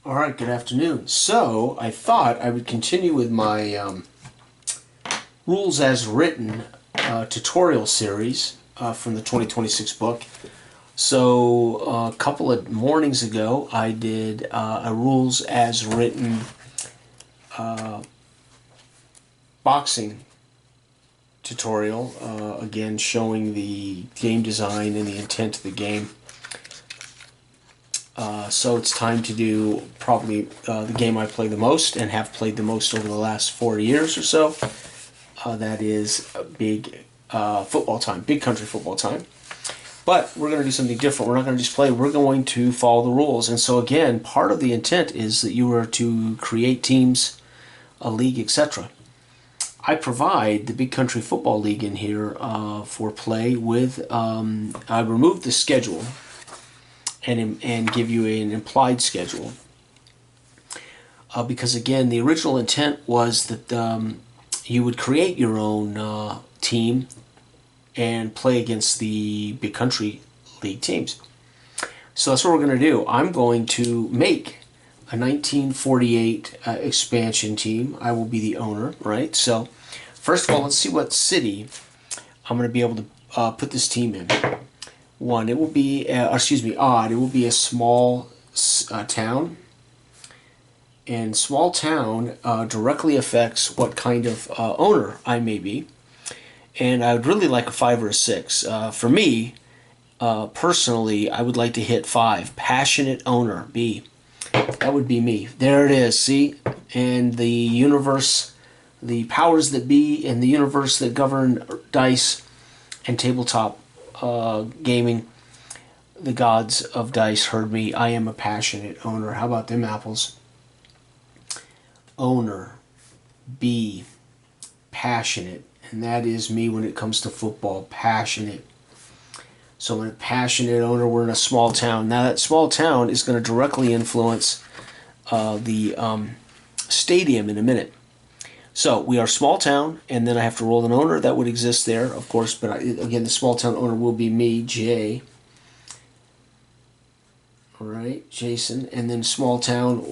All right, good afternoon. So I thought I would continue with my rules as written tutorial series from the 2026 book. So a couple of mornings ago, I did a rules as written boxing tutorial, again showing the game design and the intent of the game. So it's time to do probably the game I play the most and have played the most over the last 4 years or so. That is big football time, big country football time. But we're going to do something different. We're not going to just play. We're going to follow the rules. And so again, part of the intent is that you are to create teams, a league, etc. I provide the Big Country Football League in here for play with, I removed the schedule and give you an implied schedule. Because again, the original intent was that you would create your own team and play against the Big Country League teams. So that's what we're going to do. I'm going to make a 1948 expansion team. I will be the owner, right? So first of all, let's see what city I'm going to be able to put this team in. One, it will be, odd. It will be a small town. And small town directly affects what kind of owner I may be. And I would really like a 5 or a 6. For me, personally, I would like to hit 5. Passionate owner, B. That would be me. There it is, see? And the universe, the powers that be in the universe that govern dice and tabletop gaming, the gods of dice heard me. I am a passionate owner. How about them apples? Owner, B, passionate. And that is me when it comes to football, passionate. So I'm a passionate owner. We're in a small town. Now that small town is going to directly influence the stadium in a minute. So we are small town, and then I have to roll an owner that would exist there, of course. But again, the small town owner will be me, J. All right, Jason. And then small town,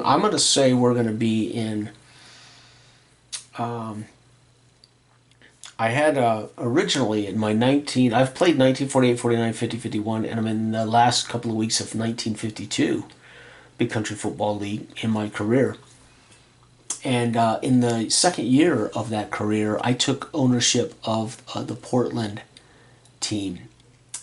I'm going to say we're going to be in... I had originally in my I've played 1948, 49, 50, 51, and I'm in the last couple of weeks of 1952 Big Country Football League in my career. And in the second year of that career, I took ownership of the Portland team.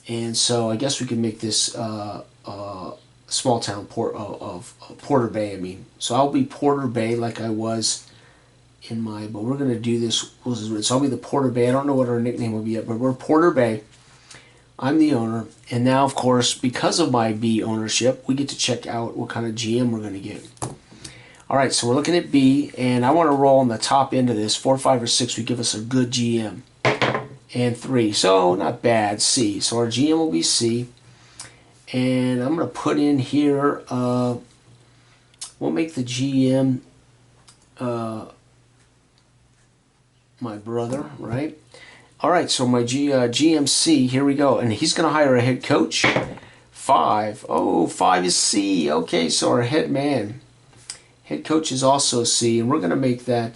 And so I guess we could make this small town of Porter Bay, I mean. So I'll be Porter Bay like I was in my, but we're going to do this, so I'll be the Porter Bay. I don't know what our nickname will be yet, but we're Porter Bay. I'm the owner. And now, of course, because of my B ownership, we get to check out what kind of GM we're going to get. All right, so we're looking at B, and I want to roll on the top end of this. 4, 5, or 6 would give us a good GM. And 3, so not bad, C. So our GM will be C. And I'm going to put in here, we'll make the GM my brother, right? All right, so my GMC, here we go. And he's going to hire a head coach. 5. Oh, 5 is C. Okay, so our head man. Head coach is also C, and we're going to make that,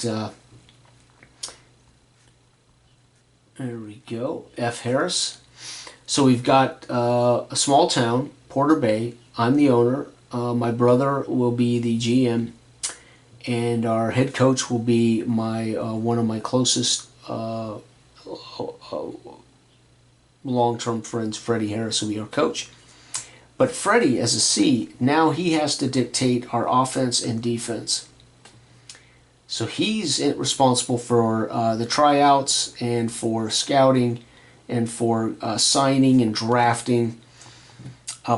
there we go, F. Harris. So we've got a small town, Porter Bay. I'm the owner. My brother will be the GM, and our head coach will be my one of my closest long-term friends, Freddie Harris, will be our coach. But Freddie, as a C, now he has to dictate our offense and defense. So he's responsible for the tryouts and for scouting and for signing and drafting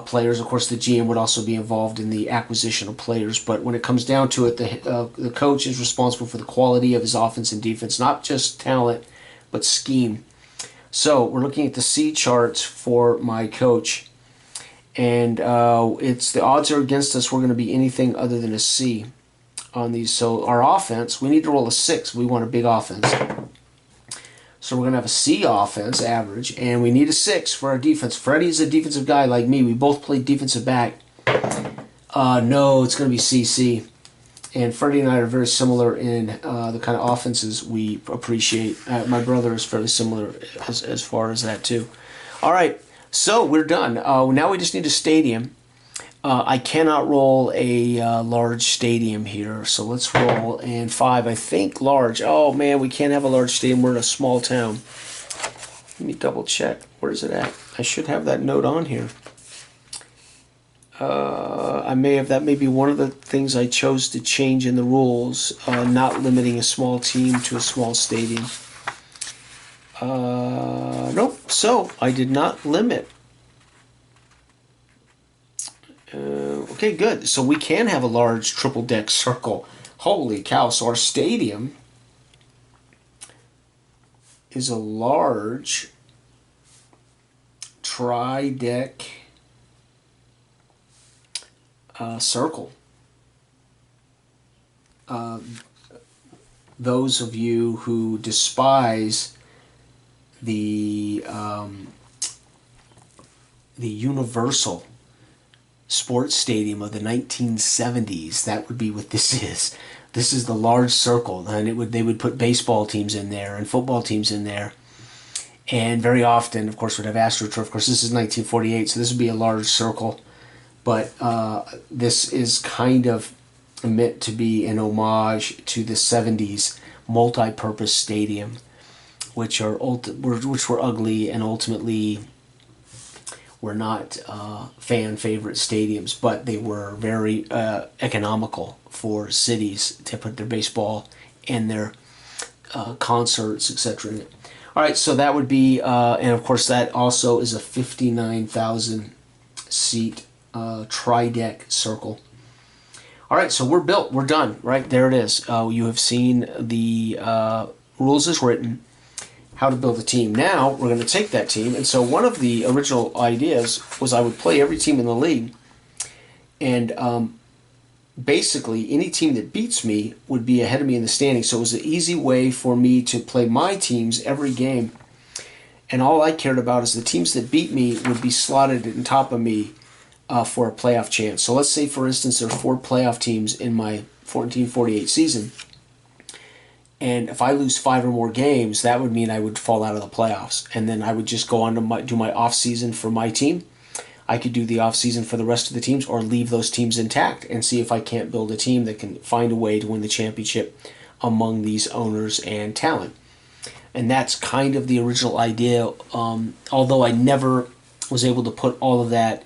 players. Of course, the GM would also be involved in the acquisition of players. But when it comes down to it, the coach is responsible for the quality of his offense and defense, not just talent, but scheme. So we're looking at the C charts for my coach. And the odds are against us. We're going to be anything other than a C on these. So our offense, we need to roll a 6. We want a big offense. So we're going to have a C offense, average, and we need a 6 for our defense. Freddie's a defensive guy like me. We both played defensive back No, it's going to be CC. And Freddie and I are very similar in the kind of offenses we appreciate. My brother is fairly similar as far as that, too. All right, so we're done. Now we just need a stadium. I cannot roll a large stadium here, so let's roll. And 5, I think large. Oh, man, we can't have a large stadium. We're in a small town. Let me double check. Where is it at? I should have that note on here. That may be one of the things I chose to change in the rules, not limiting a small team to a small stadium. Nope, so I did not limit. Okay, good. So we can have a large triple deck circle. Holy cow, so our stadium is a large tri-deck circle. Those of you who despise the Universal Sports Stadium of the 1970s, that would be what this is. This is the large circle, and they would put baseball teams in there and football teams in there. And very often, of course, would have AstroTurf. Of course, this is 1948, so this would be a large circle. But this is kind of meant to be an homage to the 70s multi-purpose stadium, which were ugly and ultimately were not fan favorite stadiums, but they were very economical for cities to put their baseball and their concerts, etc. in it. All right, so that would be, and of course that also is a 59,000 seat tri-deck circle. All right, so we're built. We're done. Right, there it is. You have seen the rules as written, how to build a team. Now we're going to take that team, and so one of the original ideas was I would play every team in the league, and basically any team that beats me would be ahead of me in the standings. So it was an easy way for me to play my teams every game, and all I cared about is the teams that beat me would be slotted on top of me for a playoff chance. So let's say, for instance, there are 4 playoff teams in my 1948 season. And if I lose 5 or more games, that would mean I would fall out of the playoffs. And then I would just go on to do my off-season for my team. I could do the off-season for the rest of the teams or leave those teams intact and see if I can't build a team that can find a way to win the championship among these owners and talent. And that's kind of the original idea, although I never was able to put all of that,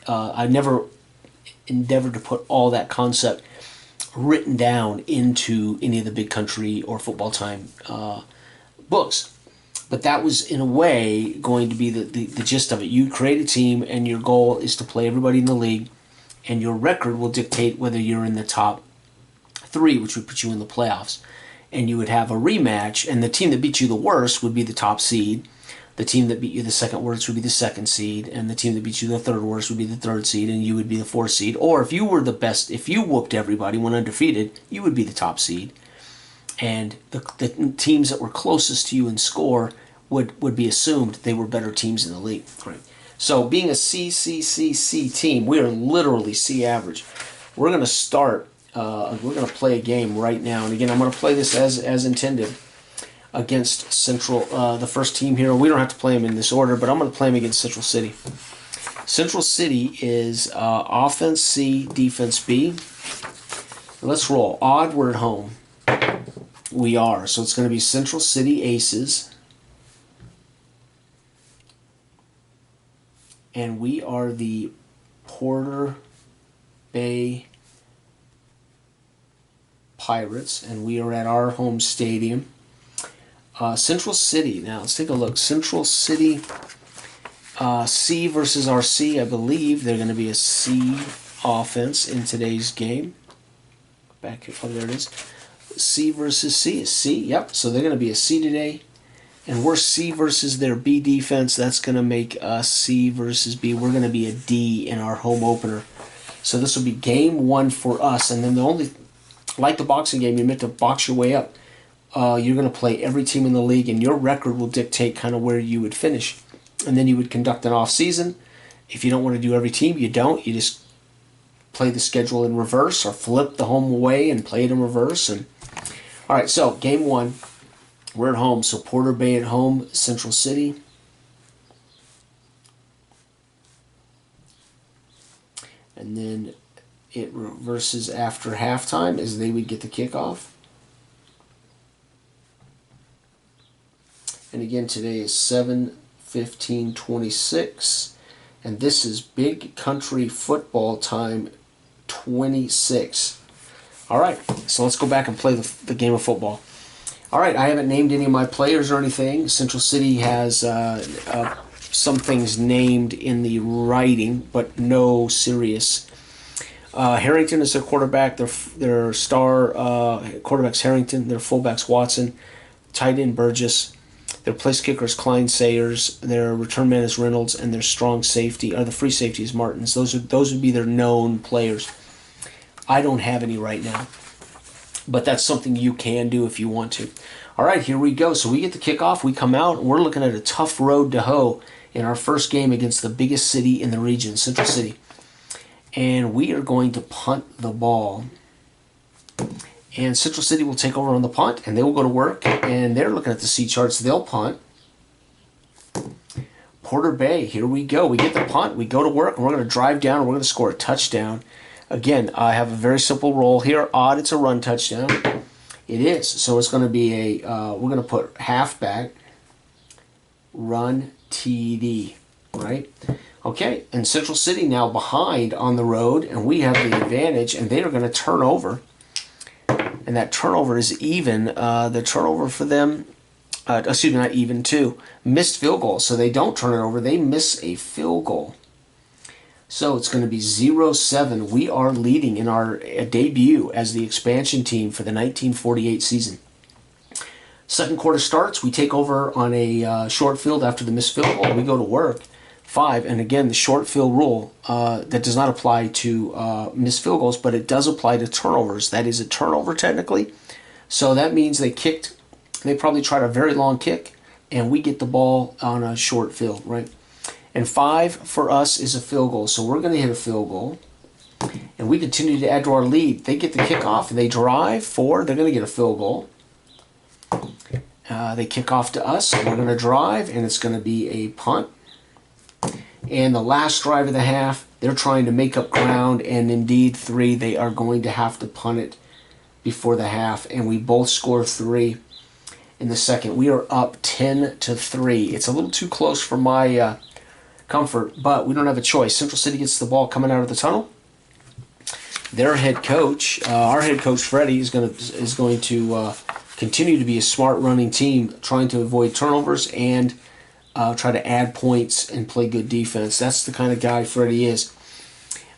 I never endeavored to put all that concept written down into any of the Big Country or Football Time books. But that was, in a way, going to be the gist of it. You create a team, and your goal is to play everybody in the league, and your record will dictate whether you're in the top 3, which would put you in the playoffs. And you would have a rematch, and the team that beat you the worst would be the top seed. The team that beat you the second worst would be the second seed, and the team that beat you the third worst would be the third seed, and you would be the fourth seed. Or if you were the best, if you whooped everybody, went undefeated, you would be the top seed. And the teams that were closest to you in score would be assumed they were better teams in the league. Right. So being a C team, we are literally C average. We're going to start, we're going to play a game right now. And again, I'm going to play this as intended against Central, the first team here. We don't have to play them in this order, but I'm going to play them against Central City. Central City is offense C, defense B. Let's roll. Odd, we're at home. We are. So it's going to be Central City Aces. And we are the Porter Bay Pirates. And we are at our home stadium. Central City. Now, let's take a look. Central City C versus RC. I believe they're going to be a C offense in today's game. Back here. Oh, there it is. C versus C is C. Yep. So they're going to be a C today. And we're C versus their B defense. That's going to make us C versus B. We're going to be a D in our home opener. So this will be game 1 for us. And then the only, like the boxing game, you're meant to box your way up. You're going to play every team in the league, and your record will dictate kind of where you would finish. And then you would conduct an off-season. If you don't want to do every team, you don't. You just play the schedule in reverse or flip the home away and play it in reverse. And all right, so game one, we're at home. So Porter Bay at home, Central City. And then it reverses after halftime as they would get the kickoff. And again, today is 7/15/26. And this is Big Country Football Time 26. All right, so let's go back and play the game of football. All right, I haven't named any of my players or anything. Central City has some things named in the writing, but no serious. Harrington is their quarterback. Their star quarterback's Harrington. Their fullback's Watson. Tight end Burgess. Their place kicker is Klein Sayers. Their return man is Reynolds, and their strong safety, or the free safety, is Martins. Those would be their known players. I don't have any right now, but that's something you can do if you want to. All right, here we go. So we get the kickoff. We come out, and we're looking at a tough road to hoe in our first game against the biggest city in the region, Central City. And we are going to punt the ball. And Central City will take over on the punt, and they will go to work, and they're looking at the C charts. They'll punt. Porter Bay, here we go. We get the punt. We go to work, and we're going to drive down, and we're going to score a touchdown. Again, I have a very simple role here. Odd, it's a run touchdown. It is. So it's going to be we're going to put halfback, run TD, right? Okay, and Central City now behind on the road, and we have the advantage, and they are going to turn over. And that turnover is even. The turnover for them, excuse me, not even, too. Missed field goal. So they don't turn it over. They miss a field goal. So it's going to be 0-7. We are leading in our debut as the expansion team for the 1948 season. Second quarter starts. We take over on a short field after the missed field goal. We go to work. 5, and again, the short field rule that does not apply to missed field goals, but it does apply to turnovers. That is a turnover technically. So that means they probably tried a very long kick, and we get the ball on a short field, right? And 5 for us is a field goal. So we're going to hit a field goal, and we continue to add to our lead. They get the kickoff, and they drive 4. They're going to get a field goal. They kick off to us, and we're going to drive, and it's going to be a punt. And the last drive of the half, they're trying to make up ground, and indeed 3, they are going to have to punt it before the half, and we both score 3 in the second. We are up 10-3. It's a little too close for my comfort, but we don't have a choice. Central City gets the ball coming out of the tunnel. Their head coach, our head coach Freddie, is going to continue to be a smart running team, trying to avoid turnovers and try to add points and play good defense. That's the kind of guy Freddie is.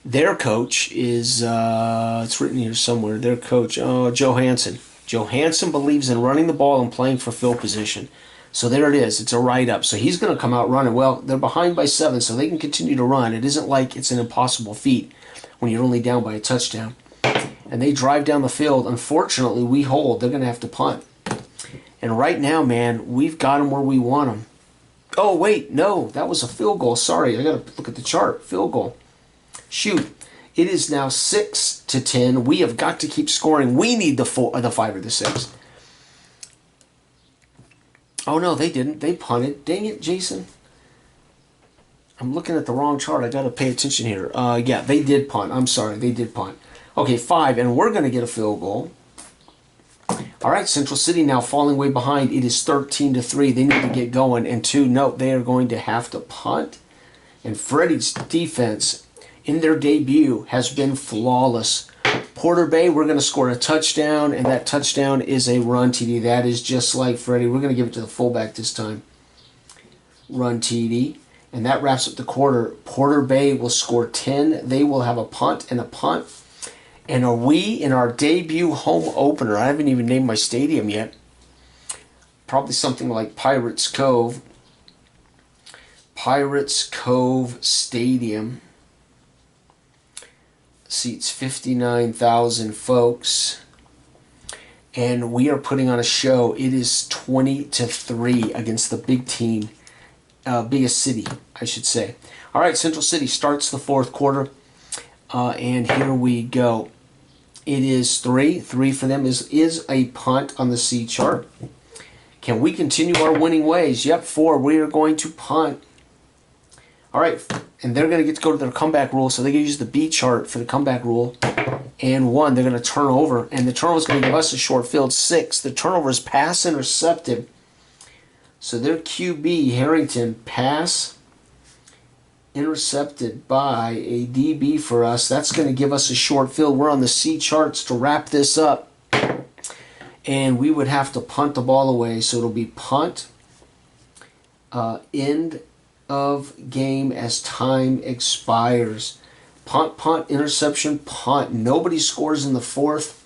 Their coach is, it's written here somewhere, their coach, Joe Hansen. Joe Hansen believes in running the ball and playing for field position. So there it is. It's a write-up. So he's going to come out running. Well, they're behind by 7, so they can continue to run. It isn't like it's an impossible feat when you're only down by a touchdown. And they drive down the field. Unfortunately, we hold. They're going to have to punt. And right now, man, we've got them where we want them. Oh, wait, no, that was a field goal. Sorry, I got to look at the chart. Field goal. Shoot. It is now 6-10. We have got to keep scoring. We need the 5 or the 6. Oh, no, they didn't. They punted. Dang it, Jason. I'm looking at the wrong chart. I got to pay attention here. Yeah, they did punt. I'm sorry, they did punt. Okay, 5, and we're going to get a field goal. All right, Central City now falling way behind. It is 13-3. They need to get going. And 2, no, they are going to have to punt. And Freddie's defense in their debut has been flawless. Porter Bay, we're going to score a touchdown, and that touchdown is a run TD. That is just like Freddie. We're going to give it to the fullback this time. Run TD. And that wraps up the quarter. Porter Bay will score 10. They will have a punt and a punt. And are we in our debut home opener? I haven't even named my stadium yet. Probably something like Pirates Cove. Pirates Cove Stadium. Seats 59,000 folks. And we are putting on a show. It is 20-3 against the big team. Biggest city, I should say. All right, Central City starts the fourth quarter. And here we go. It is 3. 3 for them is a punt on the C chart. Can we continue our winning ways? Yep, 4. We are going to punt. All right, and they're going to get to go to their comeback rule, so they can use the B chart for the comeback rule. And 1, they're going to turn over, and the turnover is going to give us a short field. 6, the turnover is pass intercepted. So their QB, Harrington, pass intercepted by a DB for us. That's going to give us a short field. We're on the C charts to wrap this up. And we would have to punt the ball away. So it'll be punt, end of game as time expires. Punt, punt, interception, punt. Nobody scores in the 4th.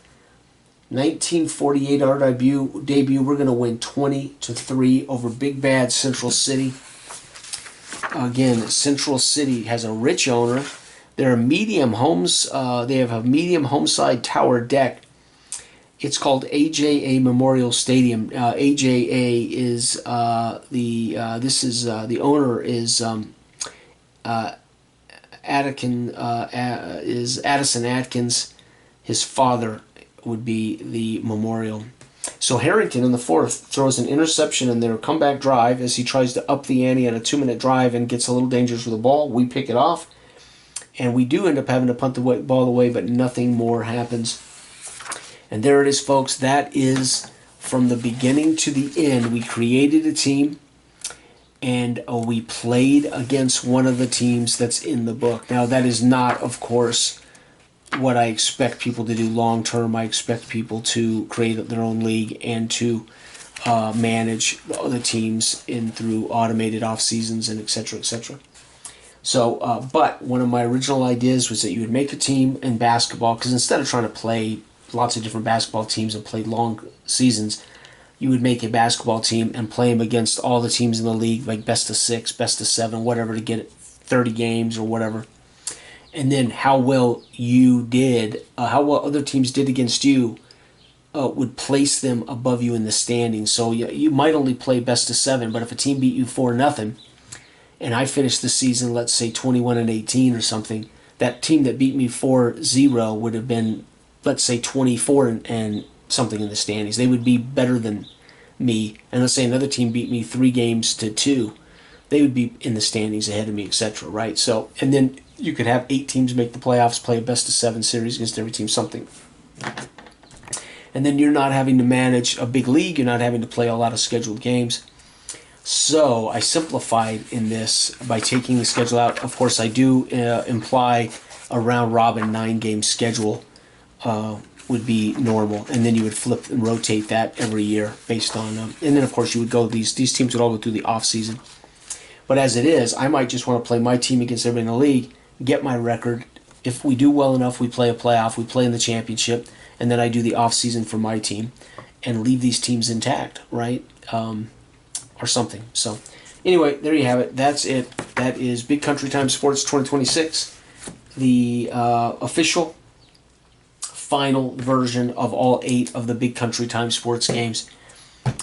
1948 our debut. We're going to win 20-3 over Big Bad Central City. Again, Central City has a rich owner. They're a medium homes. They have a medium homeside tower deck. It's called AJA Memorial Stadium. AJA is the owner is Addison Atkins. His father would be the memorial. So Harrington in the 4th throws an interception in their comeback drive as he tries to up the ante on a 2-minute drive and gets a little dangerous with the ball. We pick it off, and we do end up having to punt the ball away, but nothing more happens. And there it is, folks. That is from the beginning to the end. We created a team, and we played against one of the teams that's in the book. Now, that is not, of course, what I expect people to do long term. I expect people to create their own league and to manage the teams in through automated off seasons and etc. etc. So, but one of my original ideas was that you would make a team in basketball, because instead of trying to play lots of different basketball teams and play long seasons, you would make a basketball team and play them against all the teams in the league, like best of 6, best of 7, whatever, to get 30 games or whatever. And then how well you did, how well other teams did against you would place them above you in the standings. So you might only play best of 7, but if a team beat you 4-0, and I finished the season, let's say 21-18 or something, that team that beat me 4-0 would have been, let's say 24 and something in the standings. They would be better than me. And let's say another team beat me 3-2. They would be in the standings ahead of me, etc. Right? So, and then you could have 8 teams make the playoffs, play a best of 7 series against every team, something. And then you're not having to manage a big league. You're not having to play a lot of scheduled games. So I simplified in this by taking the schedule out. Of course, I do imply a round-robin 9-game schedule would be normal, and then you would flip and rotate that every year based on and then of course you would go, these teams would all go through the off season. But as it is, I might just want to play my team against everybody in the league, get my record. If we do well enough, we play a playoff, we play in the championship, and then I do the off season for my team and leave these teams intact, right? Or something. So anyway, there you have it. That's it. That is Big Country Time Sports 2026, the official final version of all 8 of the Big Country Time Sports games.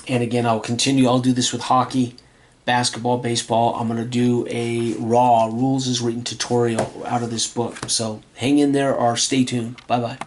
And again, I'll continue. I'll do this with hockey, basketball, baseball. I'm going to do a RaW, Rules as Written tutorial out of this book. So hang in there or stay tuned. Bye-bye.